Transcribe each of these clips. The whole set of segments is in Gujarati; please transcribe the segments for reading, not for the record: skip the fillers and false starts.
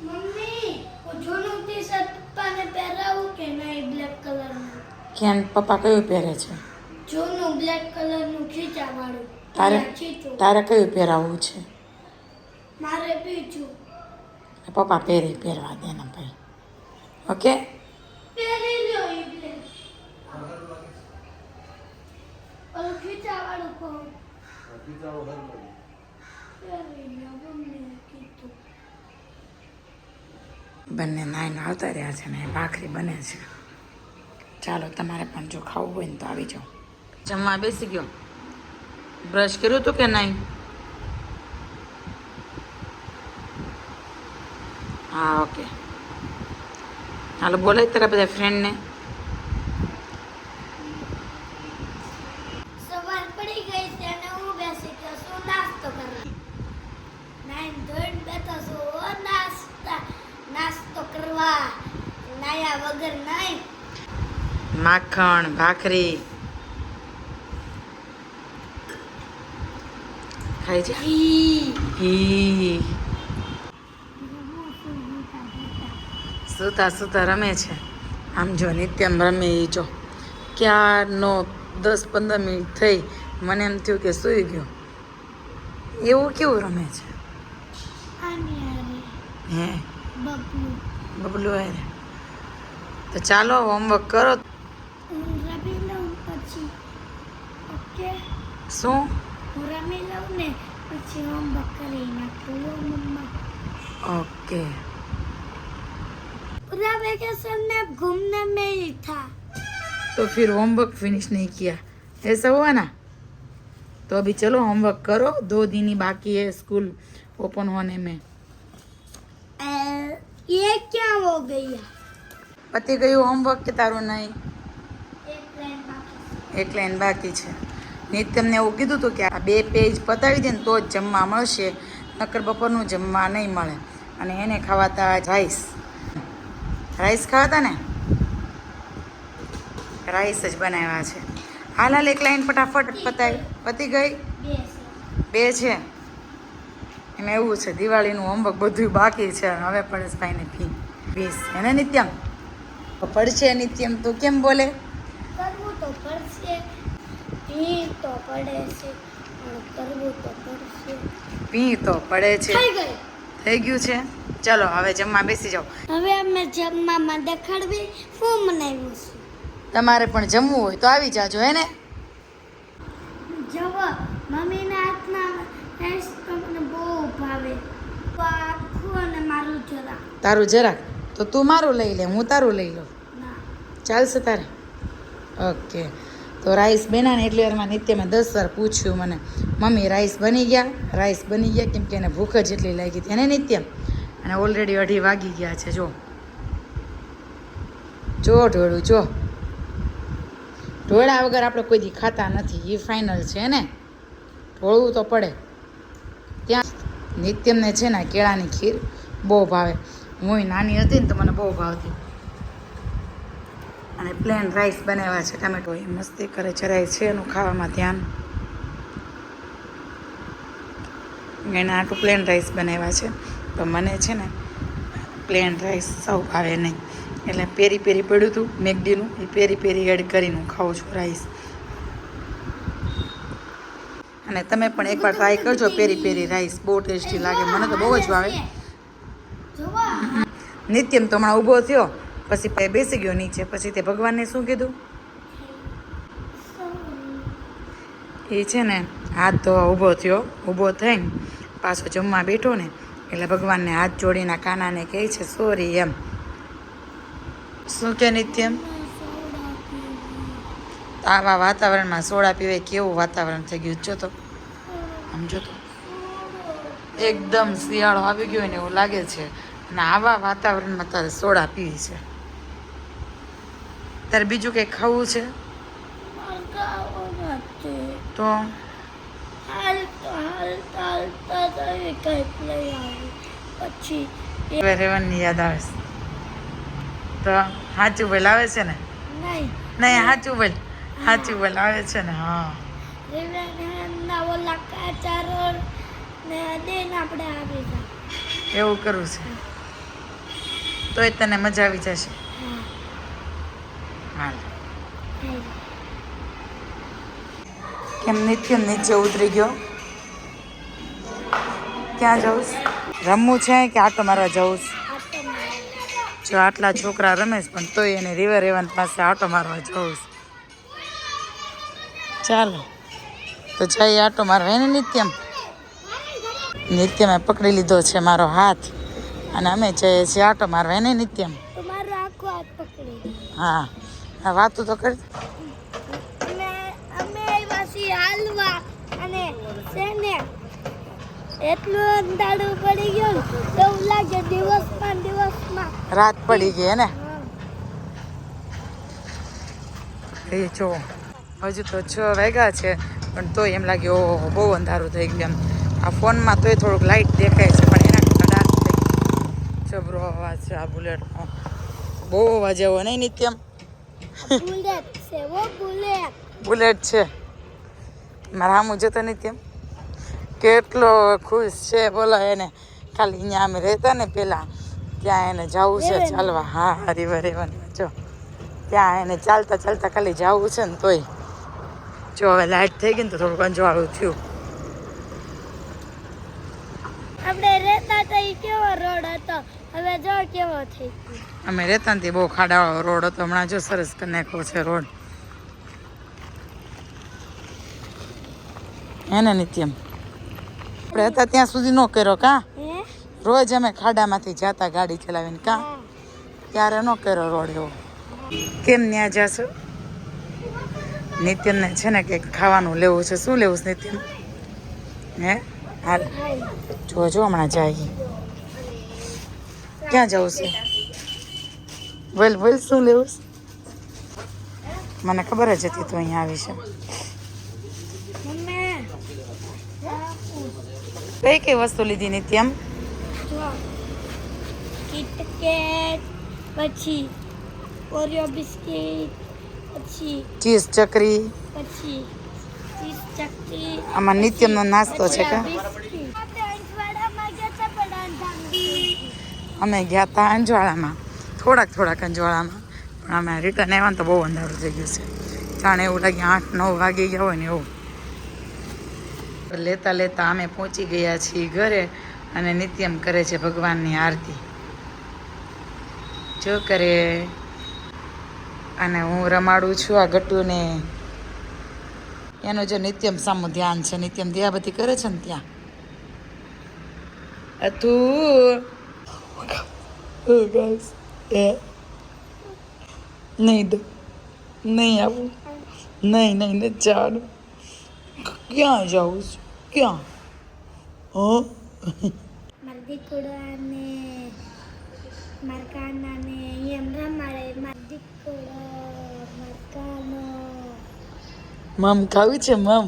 મમ્મી જૂનું ટી શર્ટ પપ્પાને પહેરાવું કે નહીં બ્લેક કલરનું? કેમ પપ્પા કયું પહેરે છે? જૂનું બ્લેક કલરનું ખીચાવાળું. તારે કયું પહેરાવવું છે? મારે બીજું. પપ્પા પહેરવા દે ને ભાઈ. ઓકે પહેરી લ્યો ઈ બ્લેક. ઓલું ખીચાવાળું કહું. પહેરી લ્યો મમ્મીએ કીધું. બંને નાઈને આવતા રહ્યા છે ને ભાખરી બને છે. ચાલો તમારે પણ જો ખાવું હોય ને તો આવી જાઓ. જમવા બેસી ગયો? બ્રશ કર્યું હતું કે નહીં? હા ઓકે. હાલો બોલાય તારા બધા ફ્રેન્ડને. સવાર પડી ગઈ છે અને હું બેસી ગયો છું નાસ્તો કરવા. નાઈન ધોઈને બેઠો છું નાસ્તો કરવા. નાયા વગર નહીં. માખણ ભાખરી ખાઈ જા. હી સૂતા સૂતા રમે છે. આમ જો નિત્યમ રમે એ જો ક્યારનો 10-15 મિનિટ થઈ. મને એમ થયું કે સૂઈ ગયો. એવું કેવું રમે છે? હે બબલું હે. તો ચાલો હોમવર્ક કરો. રમી લઉં પછી. ઓકે શું? હું રમી લઉં ને પછી હોમવર્ક કરી નાખું મમ્મા. ओके पूरा वेकेशन में घूमने में ही था. तो फिर होमवर्क फिनिश नहीं किया, ऐसा हुआ ना? तो अभी चलो होमवर्क करो. 2 दिन ही बाकी है स्कूल ओपन होने में. ये क्या हो गया? पति गયું હોમવર્ક કે તારું નહીં? एक लाइन बाकी. એક લાઈન બાકી છે. નિત્યમને એવું કીધું હતું કે આ 2 પેજ પતાવી દે ને તો જ જમવા મળશે, નકર બપોરનું જમવા નહીં મળે. અને એને ખાવાતા રાઈસ ખાવાતા ને, રાઈસ જ બનાવ્યા છે. હાલ 1 લાઈન ફટાફટ પતાવી. પતી ગઈ? 2 છે. એમાં એવું છે દિવાળીનું હોમવર્ક બધું બાકી છે. હવે પરેશભાઈને ફીસ એને નિત્યમ પડશે. નિત્યમ તું કેમ બોલે? કરવું તો પડશે. પી તો પડે છે કરવું તો પડશે. પી તો પડે છે. થઈ ગઈ. થઈ ગયું છે. ચલો હવે જમવા બેસી જાઓ. હવે અમે જમવામાં દેખાડવી શું બનાવ્યું છે. તમારે પણ જમવું હોય તો આવી જાજો હે ને. જવો મમ્મીના હાથના રાઈસ તો મને બહુ ભાવે. તો આખું અને મારું જરા. તારું જરાક તો તું મારું લઈ લે, હું તારું લઈ લઉં. ના ચાલશે તારે? ઓકે. તો રાઈસ બન્યા ને એટલે વારમાં નિત્યમાં 10 વાર પૂછ્યું મને, મમ્મી રાઈસ બની ગયા? રાઈસ બની ગયા, કેમ કે એને ભૂખ જ એટલી લાગી હતી એને નિત્યમ. અને ઓલરેડી 2:30 વાગી ગયા છે. જો ઢોળું જો. ઢોળા વગર આપણે કોઈ દી ખાતા નથી, એ ફાઇનલ છે ને. ઢોળવું તો પડે. ત્યાં નિત્યમને છે ને કેળાની ખીર બહુ ભાવે. હું નાની હતી ને તો મને બહુ ભાવતી. અને પ્લેન રાઈસ બનાવ્યા છે ટામેટો. એ મસ્તી કરે જરાય છે એનું ખાવામાં ધ્યાન. એને આટલું પ્લેન રાઈસ બનાવ્યા છે. તો મને છે ને પ્લેન રાઈસ સૌ ભાવે નહીં. એટલે પેરી પડ્યું હતું મેગડીનું, એ પેરી એડ કરીને હું ખાઉં છું રાઈસ. અને તમે પણ એકવાર ટ્રાય કરજો પેરી રાઈસ, બહુ ટેસ્ટી લાગે. મને તો બહુ જ ભાવે. નિત્યમ તો હમણાં ઊભો થયો પછી બેસી ગયો નીચે. પછી તે ભગવાનને શું કીધું? એ છે ને હાથ ધોવા ઊભો થયો. ઊભો થઈને પાછો જમવા બેઠો ને એટલે ભગવાનને હાથ જોડીને કાનાને કહે છે સોરી એમ. શું કે નિત્યમ? આવા વાતાવરણમાં સોડા પીવે કેવું વાતાવરણ થઈ ગયું. જો તો આમ જો તો એકદમ શિયાળો આવી ગયો ને એવું લાગે છે. અને આવા વાતાવરણમાં તારે સોડા પીવી છે. તારે બીજું કંઈ ખાવું છે તો પછી રેવનની યાદ આવે છે તો સાચું બોલ આવે છે ને? નહીં સાચું બોલ. સાચું બોલ આવે છે ને? હા રેવનના ઓલા કાચારો ને દેન આપણે આવી જાય. એવું કરવું છે. તોય તને મજા આવી જશે. હા હાલ હાય. કેમ નિત્યમ નીચે ઉતરી ગયો? ક્યાં જવું છે? રમવું છે કે આટો મારવા જવું છે? આટો મારવા. જો આટલા છોકરા રમે છે પણ તોય એને રિવર એવન પાસે આટો મારવા જવું છે. ચાલો તો જઈએ આટો મારવા. એને નિત્યમ નિત્યમે પકડી લીધો છે મારો હાથ અને અમે જઈએ છીએ આટો મારવા. એને નિત્યમ તમારો આખો હાથ પકડી. હા હા વાતું તો કરી. અમે અમે આવ્યા છીએ હાલવા અને છે ને એટલું અંધારું પડી ગયું ને એવું લાગે દિવસમાં રાત પડી ગઈ હે ને? હા. એ જો હજુ તો 6 વાગ્યા છે પણ તોય એમ લાગે ઓહો બહુ અંધારું થઈ ગયું. એમ આ ફોનમાં તોય થોડુંક લાઇટ દેખાય છે પણ એના કરતાં ડાર્ક થઈ ગયું. જબરો અવાજ છે આ બુલેટનો. બહુ અવાજ એવો નહીં નિત્યમ? બુલેટ છે વો બુલેટ. બુલેટ છે. મારા સામું જતો નિત્યમ કેટલો ખુશ છે બોલો. એને ખાલી અહીંયા અમે રહેતા ને પહેલાં ત્યાં એને જવું છે ચાલવા. હા રિવર રેવાની જો ત્યાં એને ચાલતા ચાલતા ખાલી જવું છે ને તોય જો હવે લાઇટ થઈ ગઈ ને તો થોડુંક અંજવાળું થયું. આપણે રહેતા તો ઈ કેવો રોડ હતો હવે જો કેવો થઈ ગયો. અમે રહેતા ને તે બહુ ખાડાવાળો રોડ હતો. હમણાં જો સરસ કરી નાખ્યો છે રોડ. એને નિત્યમ આપણે હતા ત્યાં સુધી ન કર્યો કાં? હે રોજ અમે ખાડામાંથી જાતા ગાડી ચલાવીને કાં? હા. ત્યારે ન કર્યો રોડ એવો. કેમ ત્યાં જાશો? નિત્યમને છે ને કંઈક ખાવાનું લેવું છે. શું લેવું છે નિત્યમ? હે હાલ હાય. જો હમણાં જાય. ક્યાં જવું છે? બોલ બોલ શું લેવું છે? મને ખબર જ હતી તું અહીંયા આવી છે. મમ્મી કઈ કઈ વસ્તુ લીધી નિત્યમ? જો કિટકેટ પછી ઓરિયો બિસ્કિટ પછી ચીઝ ચકરી. પછી ચીઝ ચક્કી. આમાં નિત્યમનો નાસ્તો છે કા? અમે ગયા હતા અંજવાળામાં થોડાક અંજવાળામાં પણ અમે રિટર્ન આવ્યા ને તો બહુ અંધારું થઈ ગયું છે. જાણે એવું લાગે 8-9 વાગી ગયા હોય ને એવું. લેતા લેતા અમે પહોંચી ગયા છીએ ઘરે અને નિત્યમ કરે છે ભગવાનની આરતી. જો કરે અને હું રમાડું છું આ ગટ્ટુને. એનું જો નિત્યમ સામું ધ્યાન છે. નિત્યમ દિયાબત્તી કરે છે ને ત્યાં. તું નહીં દો નહીં આવું નહીં નથી જવાનું. ક્યાં જવું છે? ક્યાં? મારા દીકરાને મારા કાનાને એમ રમાડે. મારા દીકરો મારા કાનો મમ ખાવું છે મમ?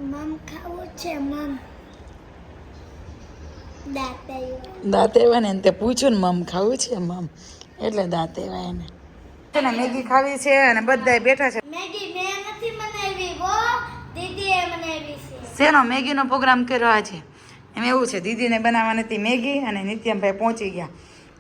મમ ખાવું છે મમ. દાંત આવ્યા. દાંત આવ્યા ને તે પૂછ્યું ને મમ ખાવું છે મમ એટલે દાંત આવ્યા એને. છે ને મેગી ખાવી છે અને બધાય બેઠા છે. મેગી મેં નથી બનાવી વો દીદીએ બનાવી છે. શેનો મેગીનો પ્રોગ્રામ કર્યો આજે? એમ એવું છે દીદીને બનાવવાની હતી મેગી અને નિત્યમભાઈ પહોંચી ગયા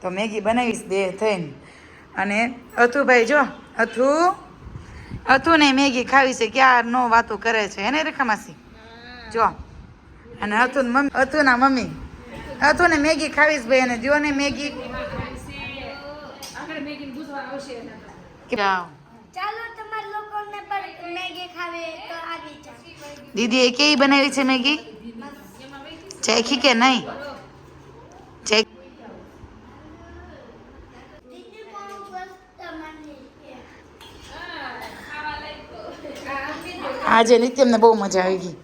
તો મેગી બનાવીશ બે થઈને. અને અથુભાઈ જો અથુને મેગી ખાવી છે ક્યારનો વાતો કરે છે એને રેખામાસી જો. અને અથુના મમ્મી અથુને મેગી ખાવીશ ભાઈ અને દ્યો ને મેગી. જાઓ ચાલો તમારા લોકોને પણ મેગી ખાવે તો આવી જાઓ. દીદીએ કેવી બનાવી છે મેગી? ચાખી કે નહીં? દીદી બહુ મસ્ત મને આજે નિત્યમને બહુ મજા આવી ગઈ.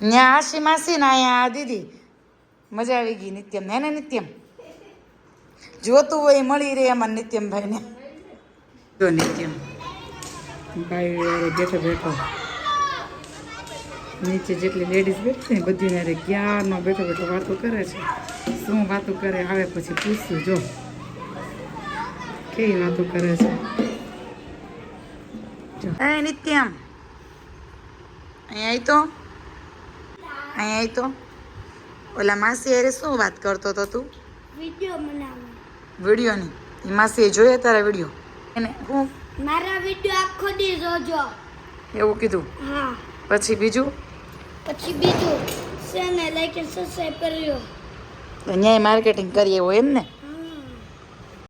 ત્યાં આશી માસી ને અહીંયા દીદી મજા આવી ગઈ નિત્યમને. એને નિત્યમ જોતું હોય મળી રહે એમાં નિત્યમભાઈને. જો નિત્યમ ભાઈ બેઠો બેઠો નીચે જેટલી લેડીઝ બેઠી ને બધી ને ક્યારનો બેઠો બેઠો વાતો કરે છે. શું વાતો કરે આવે પછી પૂછશું. જો કેવી વાતો કરે છે. જો એ નિત્યમ અહીંયા આવી તો ઓલા માસી અરે શું વાત કરતો હતો તું? વિડિયો બનાવો. વિડીયોની એ માસીએ જોઈએ તારા વિડીયો એને હું મારા વિડિયો આખો દી જોજો. એવું કીધું. હા. પછી બીજું પછી બીજું છે ને લાઈક અને સબસ્ક્રાઇબ કર્યો. ન્યાય માર્કેટિંગ કરીએ એવું એમ ને.